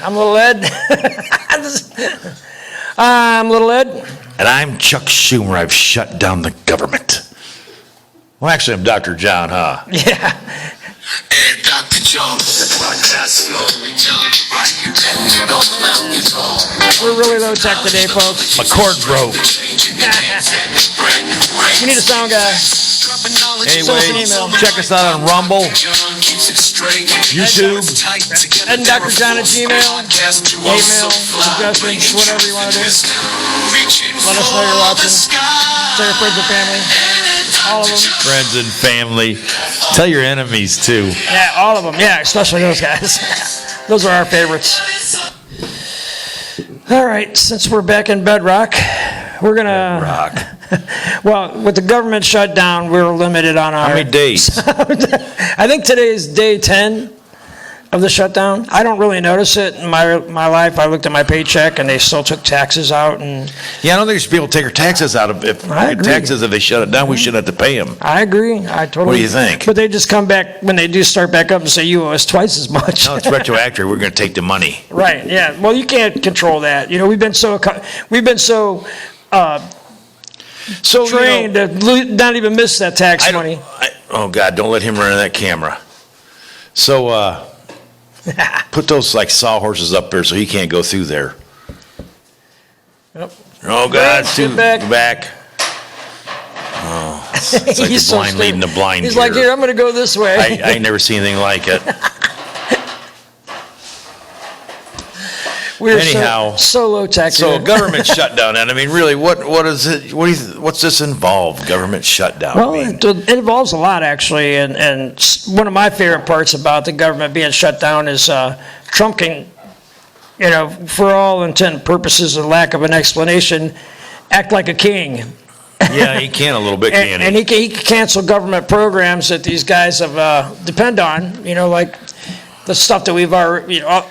I'm Little Ed. I'm Little Ed. And I'm Chuck Schumer. I've shut down the government. Well, actually, I'm Dr. John, huh? Yeah. And Dr. John, We're really low tech today, folks. My cord broke. We need a sound guy. Anyway, check us out on Rumble, YouTube. Ed and Dr. John at Gmail. Email, suggestions, whatever you want to do. Let us know you're watching. Tell your friends and family. All of them. Friends and family. Tell your enemies, too. Yeah, all of them. Yeah, especially those guys. Those are our favorites. All right, since we're back in Bedrock, we're going to... Well, with the government shutdown, we're limited on our... How many days? I think today is day 10 of the shutdown. I don't really notice it in my life. I looked at my paycheck, and they still took taxes out. And Yeah, I don't think people take their taxes out. If they shut it down, we shouldn't have to pay them. I agree. I totally... What do you think? But they just come back, when they do start back up, and say, you owe us twice as much. No, it's retroactive. We're going to take the money. Right, yeah. Well, you can't control that. You know, we've been so trained to not even miss that tax money. Oh, God, don't let him run in that camera. So, put those, like, sawhorses up there so he can't go through there. Yep. Oh, God, it's too back. back. Oh, it's like He's the blind so leading the blind He's here. like, here, I'm going to go this way. I ain't never seen anything like it. We're Anyhow, so low tech. So government shutdown, and I mean, really, what is it? What's this involve? Government shutdown. Well, it involves a lot actually, and one of my favorite parts about the government being shut down is Trump can, you know, for all intent and purposes and lack of an explanation, act like a king. Yeah, he can a little bit, can he? And he can cancel government programs that these guys have depend on. You know, like the stuff that we've already, you know.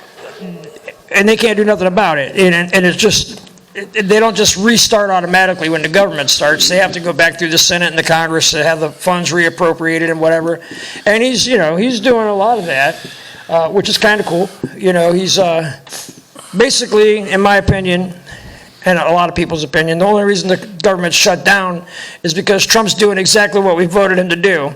And they can't do nothing about it. And it's just, they don't just restart automatically when the government starts. They have to go back through the Senate and the Congress to have the funds reappropriated and whatever. And he's doing a lot of that, which is kind of cool. You know, he's basically, in my opinion, and a lot of people's opinion, the only reason the government's shut down is because Trump's doing exactly what we voted him to do.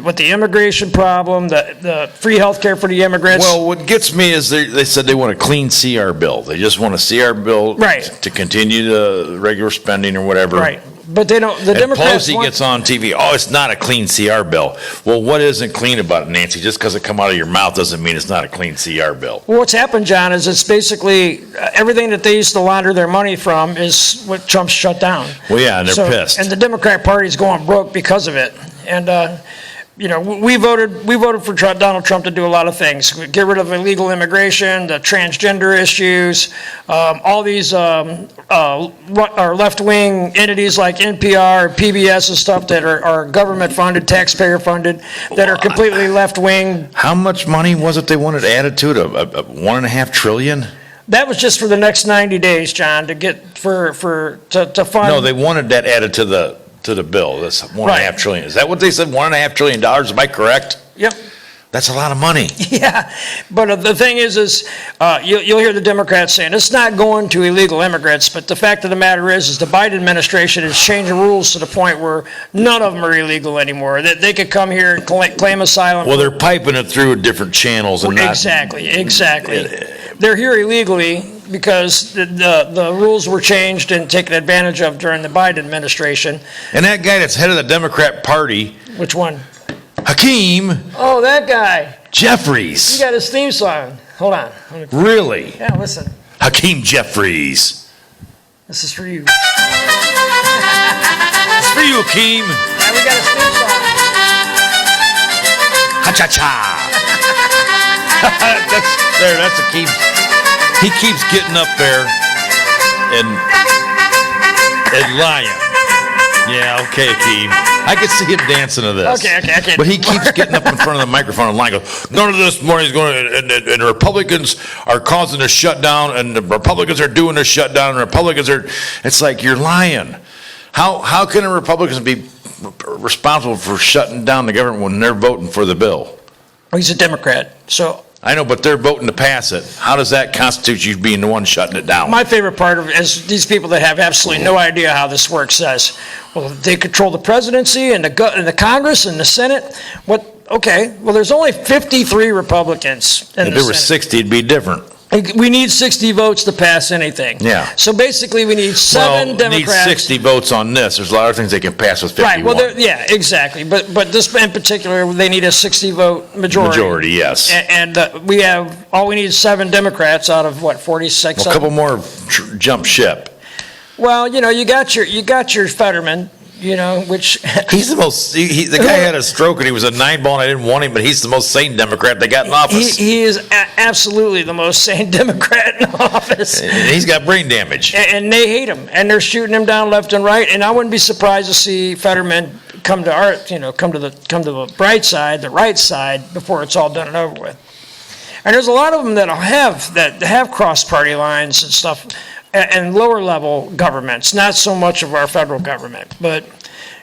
With the immigration problem, the free health care for the immigrants. Well, what gets me is they said they want a clean CR bill. They just want a CR bill to continue the regular spending or whatever. Right. But they don't, the Democrats Pelosi gets on TV, oh, it's not a clean CR bill. Well, what isn't clean about it, Nancy? Just because it come out of your mouth doesn't mean it's not a clean CR bill. Well, what's happened, John, is it's basically everything that they used to launder their money from is what Trump's shut down. Well, yeah, and they're pissed. And the Democrat Party's going broke because of it. And, you know, we voted for Donald Trump to do a lot of things. Get rid of illegal immigration, the transgender issues, all these left-wing entities like NPR, PBS and stuff that are government-funded, taxpayer-funded, that are completely left-wing. How much money was it they wanted added to it? $1.5 trillion? That was just for the next 90 days, John, to get to fund. No, they wanted that added to the bill. That's $1.5 trillion. Is that what they said? $1.5 trillion? Am I correct? Yep. That's a lot of money. Yeah, but the thing is you'll hear the Democrats saying it's not going to illegal immigrants, but the fact of the matter is the Biden administration has changed the rules to the point where none of them are illegal anymore. That they could come here and claim asylum. Well, they're piping it through different channels and not... Exactly. They're here illegally because the rules were changed and taken advantage of during the Biden administration. And that guy that's head of the Democrat Party... Which one? Hakeem. Oh, that guy. Jeffries. He got his theme song. Hold on. Really? Yeah, listen. Hakeem Jeffries. This is for you. It's for you, Hakeem. Yeah, we got his theme song. Ha-cha-cha. That's Hakeem. He keeps getting up there and lying. Yeah, okay, Hakeem. I could see him dancing to this. Okay. But he keeps getting up in front of the microphone and lying. Goes, none of this money is going to, and the Republicans are causing a shutdown, and the Republicans are doing a shutdown, and Republicans are, it's like, you're lying. How can a Republican be responsible for shutting down the government when they're voting for the bill? Well, he's a Democrat, so I know, but they're voting to pass it. How does that constitute you being the one shutting it down? My favorite part of it is these people that have absolutely no idea how this works says, well, they control the presidency and the Congress and the Senate. What? Okay, well, there's only 53 Republicans in If the there were Senate. 60, it'd be different. We need 60 votes to pass anything. Yeah. So basically, we need seven Democrats. Need 60 votes on this. There's a lot of things they can pass with 51. Right, well, yeah, exactly. But this in particular, they need a 60-vote majority. Majority, yes. And we need 7 Democrats out of, what, 46? Well, a couple more jump ship. Well, you got your Fetterman, which He's the most, the guy had a stroke and he was a 9-ball and I didn't want him, but he's the most sane Democrat they got in office. he is absolutely the most sane Democrat in office. And he's got brain damage. And they hate him, and they're shooting him down left and right. And I wouldn't be surprised to see Fetterman come to the bright side, the right side, before it's all done and over with. And there's a lot of them that have crossed party lines and stuff, and lower level governments, not so much of our federal government. But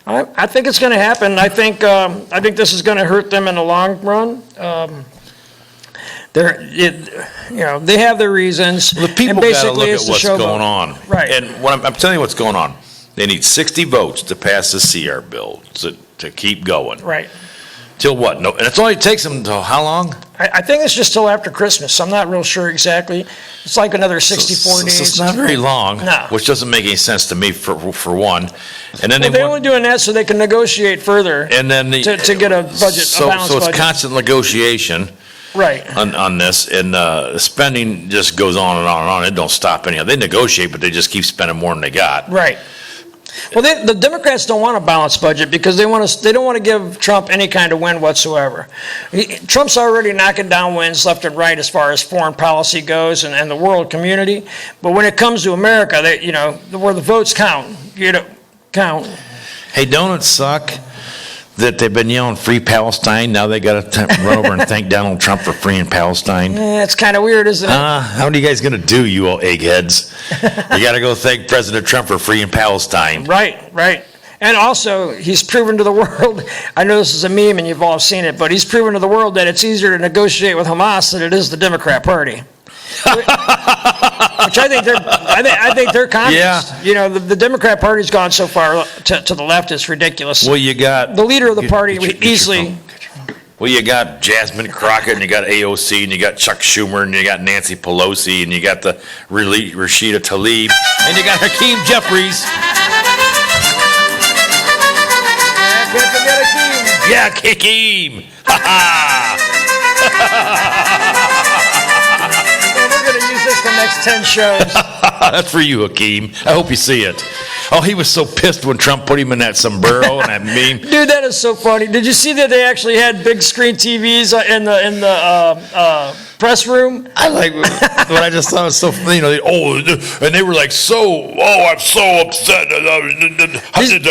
I think it's going to happen. I think this is going to hurt them in the long run. They have their reasons. The people got to look at what's going on. Right. And I'm telling you what's going on. They need 60 votes to pass the CR bill to keep going. Right. Till what? No, and it only takes them until how long? I think it's just till after Christmas. I'm not real sure exactly. It's like another 64 days. So it's not very long, No. which doesn't make any sense to me for one. And then They're only doing that so they can negotiate further and then to get a budget, a balanced so it's budget. constant negotiation Right. on this, and spending just goes on and on and on. It don't stop anyhow. They negotiate, but they just keep spending more than they got. Right. Well, the Democrats don't want a balanced budget because they don't want to give Trump any kind of win whatsoever. Trump's already knocking down wins left and right as far as foreign policy goes and the world community. But when it comes to America, where the votes count, count. Hey, don't it suck that they've been yelling "Free Palestine"? Now they got to run over and thank Donald Trump for freeing Palestine. It's kind of weird, isn't it? How are you guys going to do, you all eggheads? You got to go thank President Trump for freeing Palestine. Right. And also, he's proven to the world, I know this is a meme and you've all seen it, but he's proven to the world that it's easier to negotiate with Hamas than it is the Democrat Party. Which I think they're communist. Yeah. The Democrat Party's gone so far to the left, it's ridiculous. Well, you got The leader of the party get your easily... phone. Well, you got Jasmine Crockett, and you got AOC, and you got Chuck Schumer, and you got Nancy Pelosi, and you got the Rashida Tlaib, and you got Hakeem Jeffries. Can't forget Hakeem. Yeah, Hakeem. Ha We're going to use this the next 10 shows. ha! That's for you, Hakeem. I hope you see it. Oh, he was so pissed when Trump put him in that sombrero and that meme. Dude, that is so funny. Did you see that they actually had big screen TVs in the press room? I like what I just thought was so funny. And they were like, I'm so upset.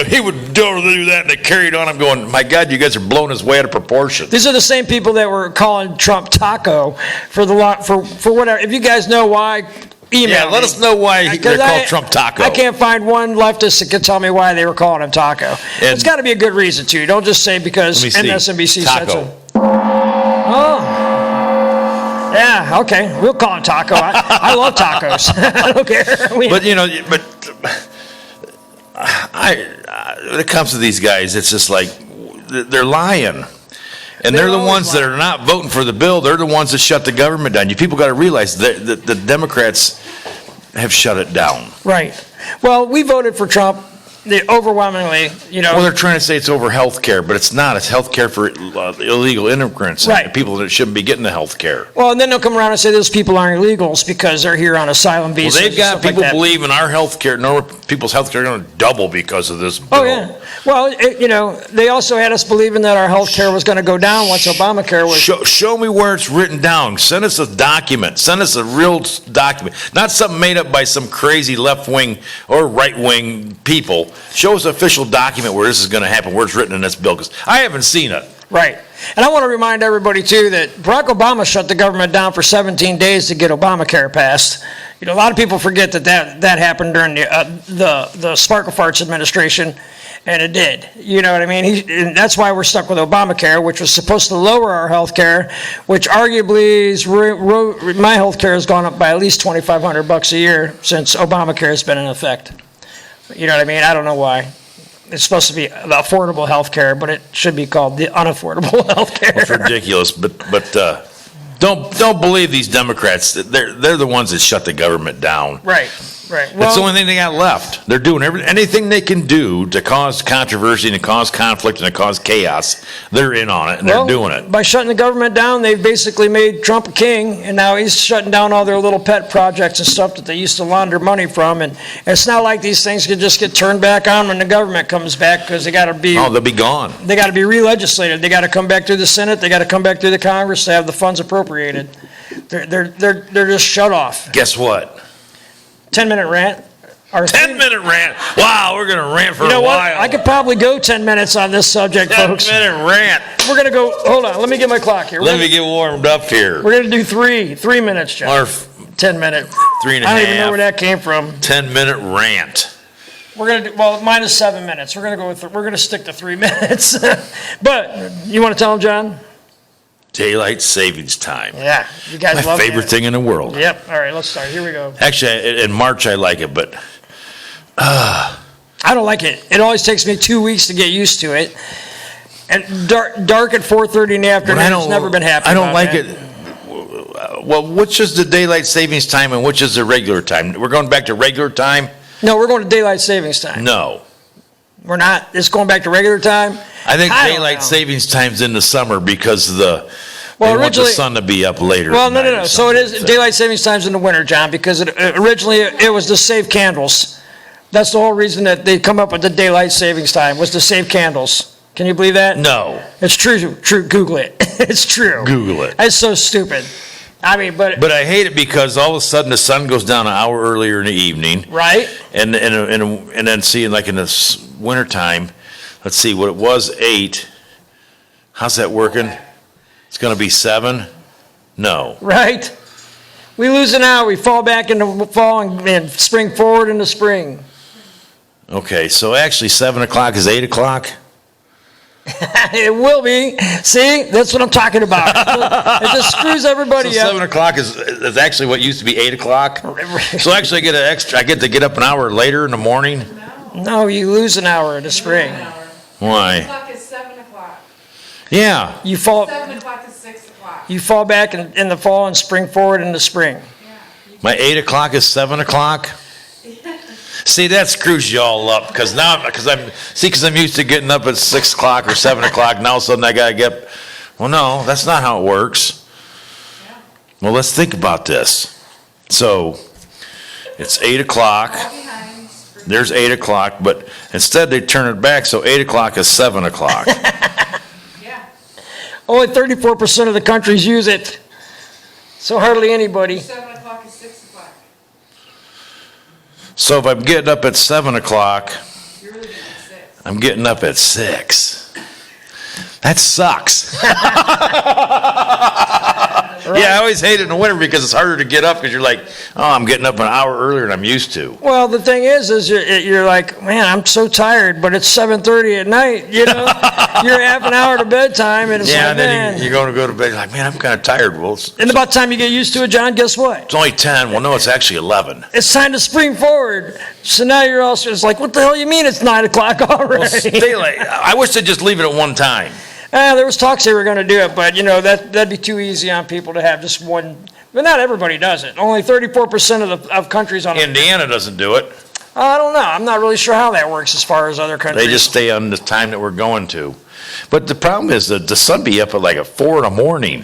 He would do that, and they carried on. I'm going, my God, you guys are blowing his way out of proportion. These are the same people that were calling Trump Taco for whatever. If you guys know why, email Yeah, let me. us know why they're called Trump Taco. I can't find one leftist that can tell me why they were calling him Taco. It's got to be a good reason, too. Don't just say because Let me see. MSNBC said Taco. so. Oh. Yeah, okay. We'll call him Taco. I love tacos. I don't care. When it comes to these guys, it's just like they're lying. And they're the ones that are not voting for the bill. They're the ones that shut the government down. You people got to realize that the Democrats have shut it down. Right. Well, we voted for Trump overwhelmingly, Well, they're trying to say it's over health care, but it's not. It's health care for illegal immigrants Right. and people that shouldn't be getting the health care. Well, and then they'll come around and say those people aren't illegals because they're here on asylum visas. Well, they've got and stuff people like that. believe in our health care. People's health care are going to double because of this bill. Oh, yeah. Well, they also had us believing that our health care was going to go down once Obamacare was... Show me where it's written down. Send us a document. Send us a real document. Not something made up by some crazy left-wing or right-wing people. Show us an official document where this is going to happen, where it's written in this bill, because I haven't seen it. Right. And I want to remind everybody, too, that Barack Obama shut the government down for 17 days to get Obamacare passed. A lot of people forget that happened during the Sparkle Farts administration. And it did. You know what I mean? And that's why we're stuck with Obamacare, which was supposed to lower our health care, which arguably is my health care has gone up by at least $2,500 a year since Obamacare has been in effect. You know what I mean? I don't know why. It's supposed to be the affordable health care, but it should be called the unaffordable health care. It's ridiculous, but don't believe these Democrats. They're the ones that shut the government down. Right. That's the only thing they got left. They're doing anything they can do to cause controversy and to cause conflict and to cause chaos. They're in on it, and they're doing it. By shutting the government down, they've basically made Trump a king, and now he's shutting down all their little pet projects and stuff that they used to launder money from. And it's not like these things can just get turned back on when the government comes back, because they got to be. Oh, they'll be gone. They got to be re-legislated. They got to come back through the Senate. They got to come back through the Congress to have the funds appropriated. They're just shut off. Guess what? 10-minute rant. 10-minute rant. Wow, we're going to rant for a while. What? I could probably go 10 minutes on this subject, folks. 10-minute rant. We're going to go, hold on, let me get my clock here. Let me get warmed up here. We're going to do three minutes, John. Or 10 minute. 3.5. I don't even know where that came from. 10-minute rant. We're going to do, well, mine is 7 minutes. We're going to stick to 3 minutes. But, you want to tell them, John? Daylight savings time. Yeah, you guys My love it. favorite thing in the world. Yep, all right, let's start. Here we go. Actually, in March I like it, but I don't like it. It always takes me 2 weeks to get used to it. And dark at 4:30 in the afternoon has never been happy. I don't like it. Well, which is the daylight savings time and which is the regular time? We're going back to regular time? No, we're going to daylight savings time. No. We're not. It's going back to regular time. I think don't daylight know. savings time's in the summer because they want the originally- sun to be up later. Well, at no. night or So it is something. daylight savings time's in the winter, John, because originally it was to save candles. That's the whole reason that they come up with the daylight savings time, was to save candles. Can you believe that? No. It's true. Google it. It's true. Google it. It's so stupid. I mean, But I hate it because all of a sudden the sun goes down an hour earlier in the evening. right? And then seeing like in the wintertime, let's see, what it was 8. How's that working? It's going to be 7? No. Right? We lose an hour. We fall back into fall and spring forward into spring. Okay, so actually 7 o'clock is 8 o'clock? It will be. See? That's what I'm talking about. It just screws everybody So up. 7 o'clock is actually what used to be 8 o'clock? So actually I get to get up an hour later in the morning? No, you lose an hour in the spring. Why? O'clock is 7 o'clock. Yeah. You fall 7 o'clock is 6 o'clock. you fall back in the fall and spring forward into spring. Yeah. My 8 o'clock is 7 o'clock? See, that screws you all up because I'm used to getting up at 6 o'clock or 7 o'clock. Now all of a sudden I got to get up. Well, no, that's not how it works. Yeah. Well, let's think about this. So it's 8 o'clock. All behind. There's 8 o'clock, but instead they turn it back, so 8 o'clock is 7 o'clock. Yeah. Only 34% of the countries use it. So hardly anybody. 7 o'clock is 6 o'clock. So if I'm getting up at 7 o'clock, You're really getting 6. I'm getting up at 6. That sucks. Yeah, I always hate it in the winter because it's harder to get up because you're like, oh, I'm getting up an hour earlier than I'm used to. Well, the thing is you're like, man, I'm so tired, but it's 7:30 at night, you know? You're half an hour to bedtime, and it's Yeah, like, and then man. you're going to go to bed. You're like, man, I'm kind of tired. Well, it's And about the time you get used to it, John, guess what? only 10. Well, no, it's actually 11. It's time to spring forward. So now you're also just like, what the hell you mean it's 9 o'clock already? Daylight. I wish they'd just leave it at one time. There was talks they were going to do it, but, you know, that'd be too easy on people to have just one. But not everybody does it. Only 34% of countries on Indiana doesn't do it. I don't know. I'm not really sure how that works as far as other countries. They just stay on the time that we're going to. But the problem is that the sun be up at like 4 in the morning.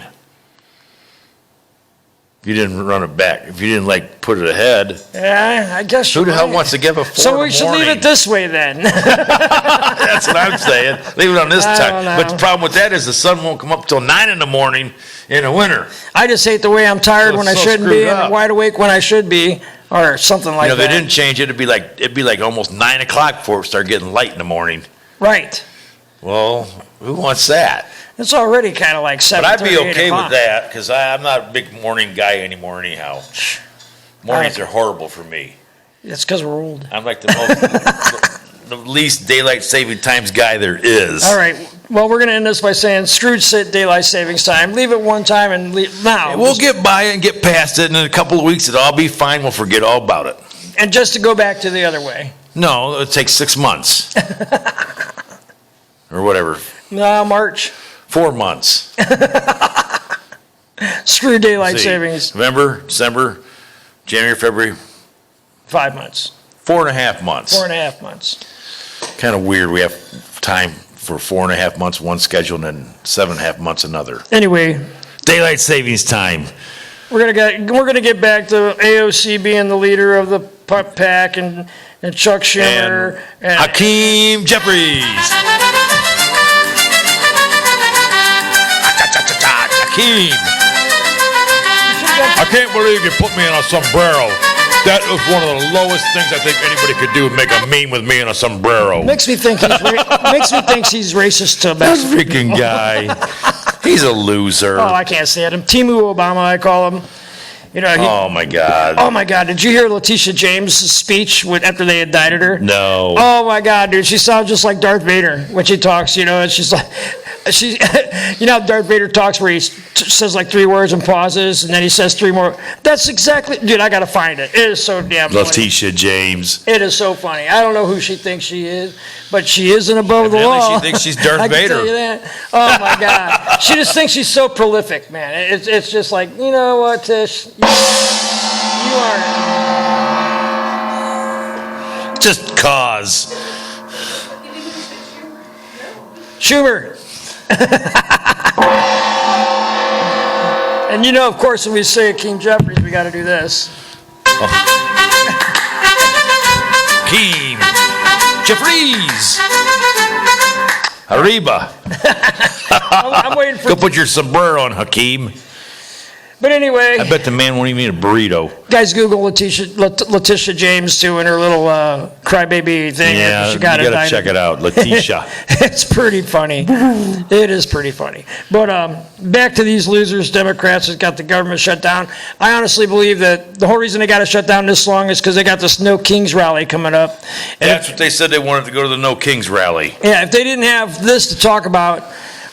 If you didn't run it back, if you didn't like put it ahead, Yeah, I guess who you're the hell right. wants to give a 4 So in we the should morning? leave it this way then. That's what I'm saying. Leave it on this I time. don't know. But the problem with that is the sun won't come up till 9 in the morning in the winter. I just hate the way I'm tired So when I it's so shouldn't be screwed and up. wide awake when I should be, or something like You know, that. they didn't change it. It'd be like almost 9 o'clock before it started getting light in the morning. Right. Well, who wants that? It's already kind of like 7:30, But I'd be 8 okay o'clock. with that because I'm not a big morning guy anymore anyhow. Mornings are horrible for me. It's because we're old. I'm like the most the least daylight saving times guy there is. All right. Well, we're going to end this by saying screw daylight savings time. Leave it one time and leave now. We'll get by it and get past it, and in a couple of weeks it'll all be fine. We'll forget all about it. And just to go back to the other way. No, it takes 6 months. Or whatever. No, March. 4 months. Screw daylight See, savings. November, December, January, February. 5 months. 4.5 months. 4.5 months. Kind of weird. We have time for 4.5 months one schedule and then 7.5 months another. Anyway, Daylight savings time. we're gonna get back to AOC being the leader of the pup pack and Chuck Schumer And Hakeem Jeffries. Hakeem. I can't believe you put me in a sombrero. That was one of the lowest things I think anybody could do, make a meme with me in a sombrero. makes me think he's racist to That Mexico. freaking guy. He's a loser. Oh, I can't stand him. Timu Obama, I call him. You know, Oh my God. oh my God, did you hear Letitia James' speech after they indicted her? No. Oh my God, dude, she sounds just like Darth Vader when she talks, you know, and she's like, you know how Darth Vader talks where he says like 3 words and pauses, and then he says 3 more. That's exactly, dude, I gotta find it. It is so damn funny. Letitia James. It is so funny. I don't know who she thinks she is, but she isn't above the Evidently law. she thinks she's Darth I can Vader. tell you that. Oh my God, she just thinks she's so prolific, man. It's just like, you know what, Tish, you are. Just cause. Schumer. And you know, of course, when we say Hakeem Jeffries, we got to do this. Hakeem Jeffries. Arriba. I'm waiting for. Go put your sombrero on, Hakeem. But anyway, I bet the man won't even eat a burrito. guys, Google Letitia James doing her little crybaby thing. Yeah, after you she got gotta indicted. check it out. Letitia. It's pretty funny. It is pretty funny. But back to these losers, Democrats that got the government shut down. I honestly believe that the whole reason they got it shut down this long is because they got this No Kings rally coming up. And That's what they said they wanted to go to the No Kings rally. yeah, if they didn't have this to talk about,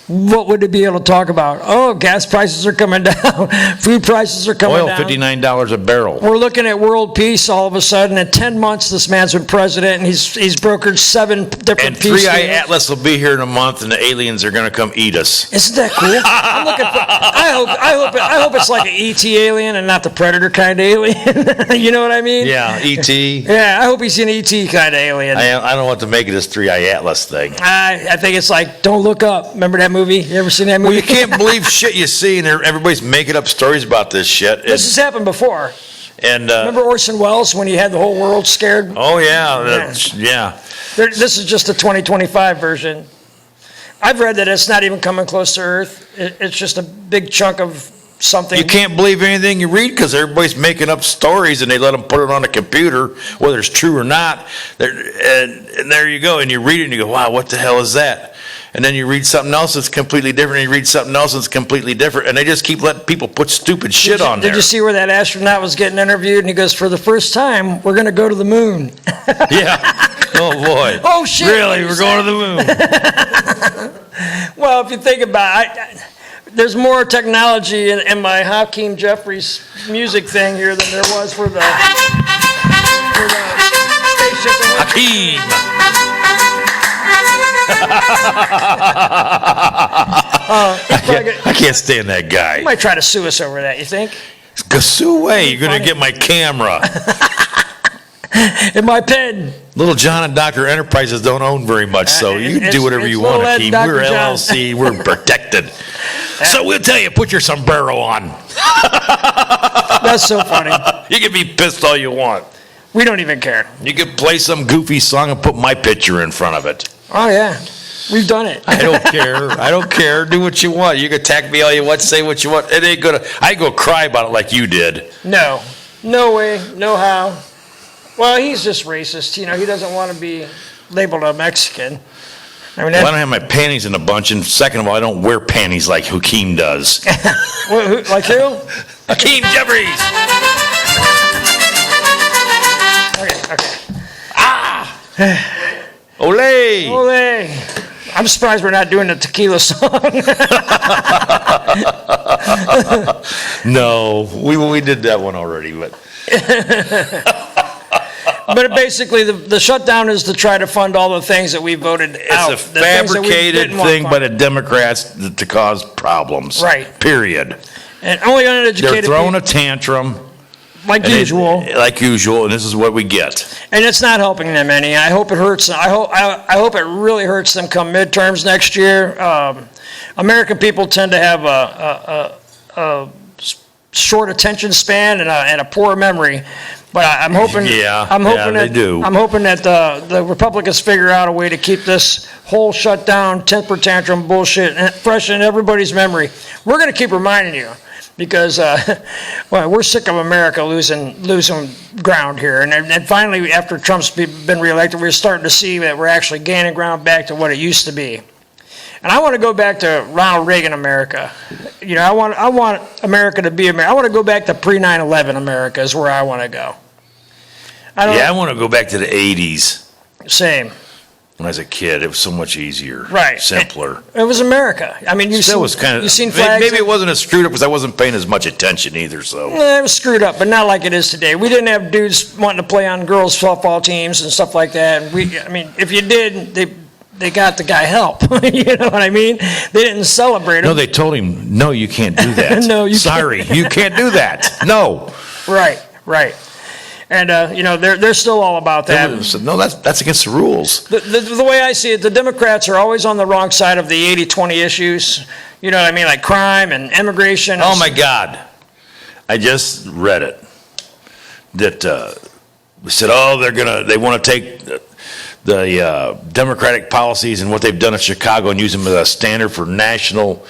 what would they be able to talk about? Oh, gas prices are coming down. Food prices are coming Oil, down. $59 a barrel. We're looking at world peace all of a sudden. In 10 months, this man's been president, and he's brokered 7 different And peace 3i deals. Atlas will be here in a month, and the aliens are going to come eat us. Isn't that cool? I'm looking for. I hope it's like an ET alien and not the Predator kind of alien. You know what I mean? Yeah, E.T. Yeah, I hope he's an ET kind of alien. I don't know what to make of this 3i Atlas thing. I think it's like Don't Look Up. Remember that movie? You ever seen that movie? Well, you can't believe shit you see, and everybody's making up stories about this shit. This has happened before. And Remember Orson Welles when he had the whole world scared? oh yeah, yeah. This is just a 2025 version. I've read that it's not even coming close to Earth. It's just a big chunk of something. You can't believe anything you read because everybody's making up stories, and they let them put it on the computer, whether it's true or not. And there you go, and you read it, and you go, "Wow, what the hell is that?" And then you read something else that's completely different, and you read something else that's completely different, and they just keep letting people put stupid shit on there. Did you see where that astronaut was getting interviewed? And he goes, "For the first time, we're going to go to the moon." Yeah. Oh boy. Oh, shit. Really? We're going to the moon. Well, if you think about it, there's more technology in my Hakeem Jeffries music thing here than there was for the spaceship. Hakeem. I can't stand that guy. He might try to sue us over that, you think? Go sue away. You're going to get my camera. In my pen. Little John and Dr. Enterprises don't own very much, so you can do whatever it's you want, Little Ed Hakeem. Dr. We're John. LLC. We're protected. So we'll tell you, put your sombrero on. That's so funny. You can be pissed all you want. We don't even care. You can play some goofy song and put my picture in front of it. Oh, yeah. We've done it. I don't care. I don't care. Do what you want. You can attack me all you want, say what you want. It ain't gonna. I ain't gonna cry about it like you did. No. No way. No how. Well, he's just racist. You know, he doesn't want to be labeled a Mexican. I mean, Well, I don't have my panties in a bunch, and second of all, I don't wear panties like Hakeem does. like who? Hakeem Jeffries. Okay. Olay! Ole. I'm surprised we're not doing the tequila song. No, we did that one already, but But basically, the shutdown is to try to fund all the things that we voted out. it's a the things that we fabricated didn't want thing by funded. the Democrats to cause problems. Right. Period. And only They're uneducated throwing people, a tantrum. like and usual. Like usual, and this is what we get. And it's not helping them any. I hope it hurts. I hope it really hurts them come midterms next year. American people tend to have a short attention span and a poor memory. But I'm hoping. Yeah, I'm hoping they that do. I'm hoping that the Republicans figure out a way to keep this whole shutdown, temper tantrum bullshit fresh in everybody's memory. We're going to keep reminding you. Because well, we're sick of America losing ground here, and finally, after Trump's been reelected, we're starting to see that we're actually gaining ground back to what it used to be. And I want to go back to Ronald Reagan America. You know, I want America to be America. I want to go back to pre-9/11 America is where I want to go. I want to go back to the 80s. Same. When I was a kid, it was so much easier, Right. simpler. It was America. I mean, you Still was kind of. you seen flags. Maybe it wasn't as screwed up because I wasn't paying as much attention either. So It was screwed up, but not like it is today. We didn't have dudes wanting to play on girls' softball teams and stuff like that. And I mean, if you did, they got the guy help. You know what I mean? They didn't celebrate him. no, they told him, no, you can't do that. No, you Sorry, you can't do that. No. Right. And you know, they're still all about that. So, no, that's against the rules. The way I see it, the Democrats are always on the wrong side of the 80-20 issues. You know what I mean? Like crime and immigration. Oh my God! I just read it that we said, oh, they want to take the Democratic policies and what they've done in Chicago and use them as a standard for national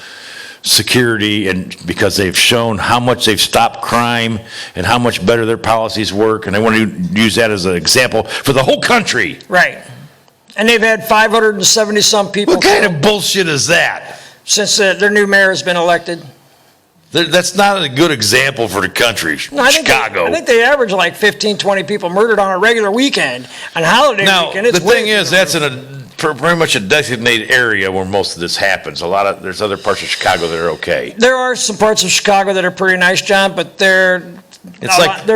security, and because they've shown how much they've stopped crime and how much better their policies work, and they want to use that as an example for the whole country. Right. And they've had 570 some people What kind of bullshit is that? since their new mayor has been elected. That's not a good example for the country, No, Chicago. I think they average like 15, 20 people murdered on a regular weekend. On holiday Now, weekend, it's the way thing is, through the that's in pretty much a designated area where most of this happens. There's other parts of Chicago that are okay. There are some parts of Chicago that are pretty nice, John, but they're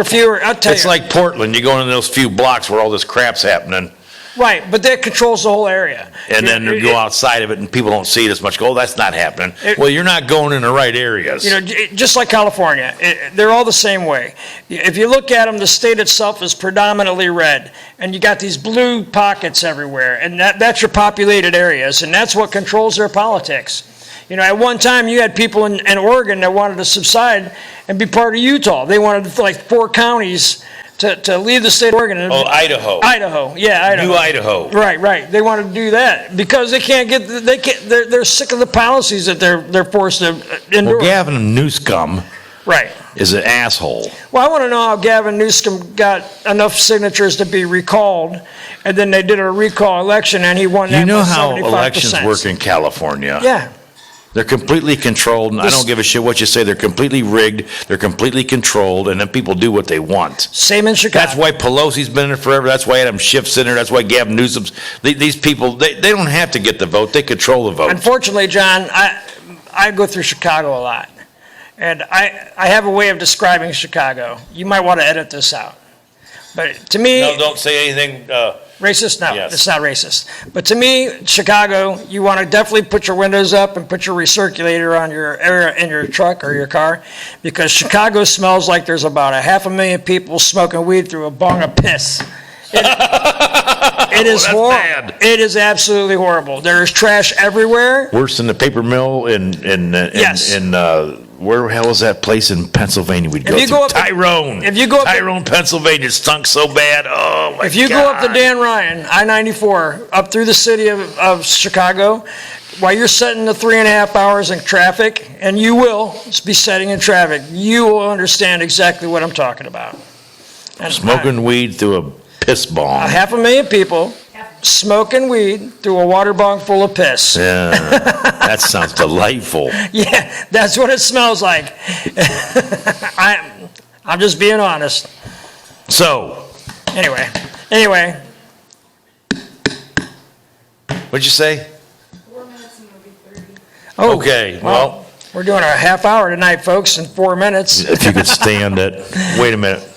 fewer. I'll tell It's you. like Portland. You go into those few blocks where all this crap's happening, Right, but that controls the whole area. and then you go outside of it, and people don't see it as much. Go, oh, that's not happening. Well, you're not going in the right areas. You know, just like California, they're all the same way. If you look at them, the state itself is predominantly red, and you got these blue pockets everywhere, and that's your populated areas, and that's what controls their politics. You know, at one time, you had people in Oregon that wanted to subside and be part of Utah. They wanted like 4 counties to leave the state of Oregon. Oh, Idaho. Idaho. New Idaho. Right. They wanted to do that because they can't get. They're sick of the policies that they're forced to endure. Well, Gavin Newsom Right. is an asshole. Well, I want to know how Gavin Newsom got enough signatures to be recalled, and then they did a recall election, and he won that. You know by how 75%. elections work in California? Yeah. They're completely controlled, and I don't give a shit what you say. They're completely rigged. They're completely controlled, and then people do what they want. Same in Chicago. That's why Pelosi's been in there forever. That's why Adam Schiff's in there. That's why Gavin Newsom's. These people, they don't have to get the vote. They control the vote. Unfortunately, John, I go through Chicago a lot, and I have a way of describing Chicago. You might want to edit this out. But to me, No, don't say anything. racist? No, Yes. It's not racist. But to me, Chicago, you want to definitely put your windows up and put your recirculator on in your truck or your car, because Chicago smells like there's about 500,000 people smoking weed through a bong of piss. It is that's horrible. bad. It is absolutely horrible. There is trash everywhere. Worse than the paper mill Yes. where the hell was that place in Pennsylvania we'd go you to? go up- Tyrone. if you go up- Tyrone, Pennsylvania, it stunk so bad. Oh my If you go up the God. Dan Ryan, I-94, up through the city of Chicago, while you're sitting the 3.5 hours in traffic, and you will be sitting in traffic, you will understand exactly what I'm talking about. And Smoking weed through a piss bomb. 500,000 people smoking weed through a water bong full of piss. Yeah, that sounds delightful. Yeah, that's what it smells like. I'm just being honest. So, Anyway. What'd you say? 4 minutes and it'll be 30. Oh, Okay, well. we're doing a half hour tonight, folks, in 4 minutes. If you could stand it. Wait a minute.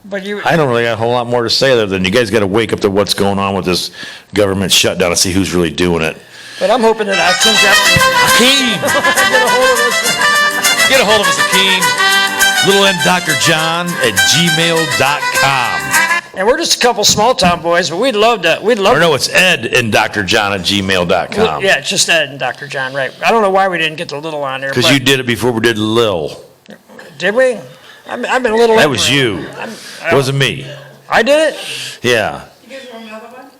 But you, I don't really got a whole lot more to say other than you guys got to wake up to what's going on with this government shutdown and see who's really doing it. but I'm hoping that I can Hakeem! get a hold of us. Get a hold of us, Hakeem. Little M Dr. John at gmail.com. And we're just a couple small town boys, but we'd love to. Or no, it's Ed and Dr. John at gmail.com. Yeah, it's just Ed and Dr. John, right? I don't know why we didn't get the little on there. Because but- you did it before we did Lil. Did we? I've been a little. That was you. It wasn't me. I did it. Yeah. You guys want another one?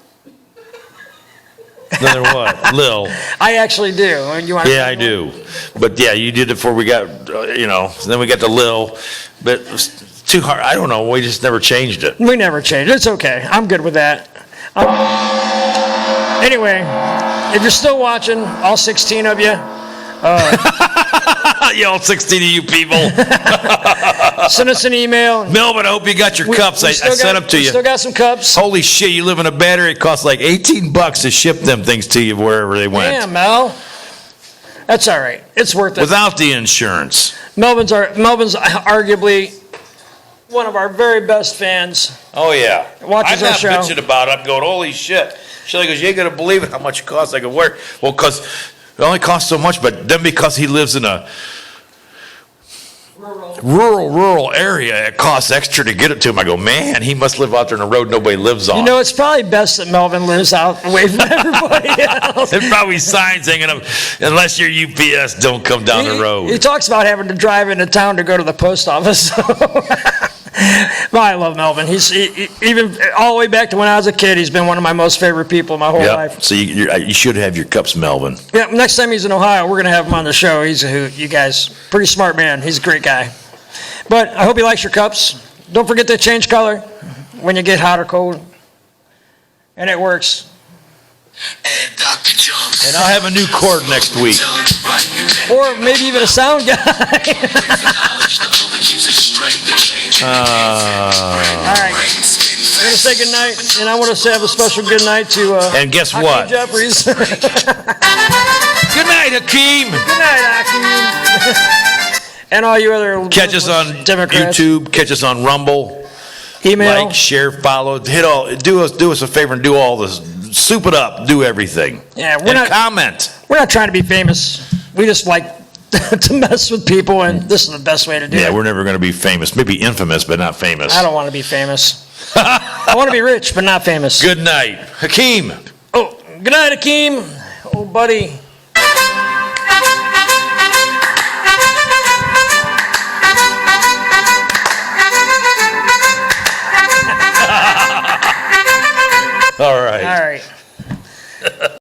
Another what? Lil. I actually do. You want? Yeah, I do. But yeah, you did it before we got, then we got the Lil. But it was too hard. I don't know. We just never changed it. We never changed. It's okay. I'm good with that. Anyway, if you're still watching, all 16 of you, Yeah, all 16 of you people. send us an email. Melvin, I hope you got your cups. I still sent got- them to we you. Still got some cups. Holy shit, you live in a battery. It costs like $18 to ship them things to you wherever they went. Damn, Mel. That's all right. It's worth it. Without the insurance. Melvin's arguably one of our very best fans. Oh, yeah. Watches I'm our not show. bitching about it. I'm going, holy shit. Shelly goes, you ain't going to believe it how much it costs. I go, where? Well, because it only costs so much, but then because he lives in a rural area, it costs extra to get it to him. I go, man, he must live out there on the road nobody lives on. You know, it's probably best that Melvin lives out away from everybody else. There's probably signs hanging up, unless you're UPS, don't come down the road. He talks about having to drive into town to go to the post office. Well, I love Melvin. Even all the way back to when I was a kid, he's been one of my most favorite people my whole life. Yep. So you should have your cups, Melvin. Yeah, next time he's in Ohio, we're going to have him on the show. He's a hoot, you guys. Pretty smart man. He's a great guy. But I hope he likes your cups. Don't forget to change color when you get hot or cold. And it works. And Dr. Jones. And I'll have a new cord next week. Or maybe even a sound guy. All right. I'm going to say good night, and I want to have a special good night to And guess Hakeem what? Jeffries. Good night, Hakeem. Good night, Hakeem. And all you other Catch us on Democrats. YouTube. Catch us on Rumble. Email. Like, share, follow. Hit all. Do us a favor and do all this. Soup it up. Do everything. Yeah, And comment. we're not trying to be famous. We just like to mess with people, and this is the best way to do Yeah, it. we're never going to be famous. Maybe infamous, but not famous. I don't want to be famous. I want to be rich, but not famous. Good night, Hakeem. Oh, good night, Hakeem. Oh, buddy. All right. All right.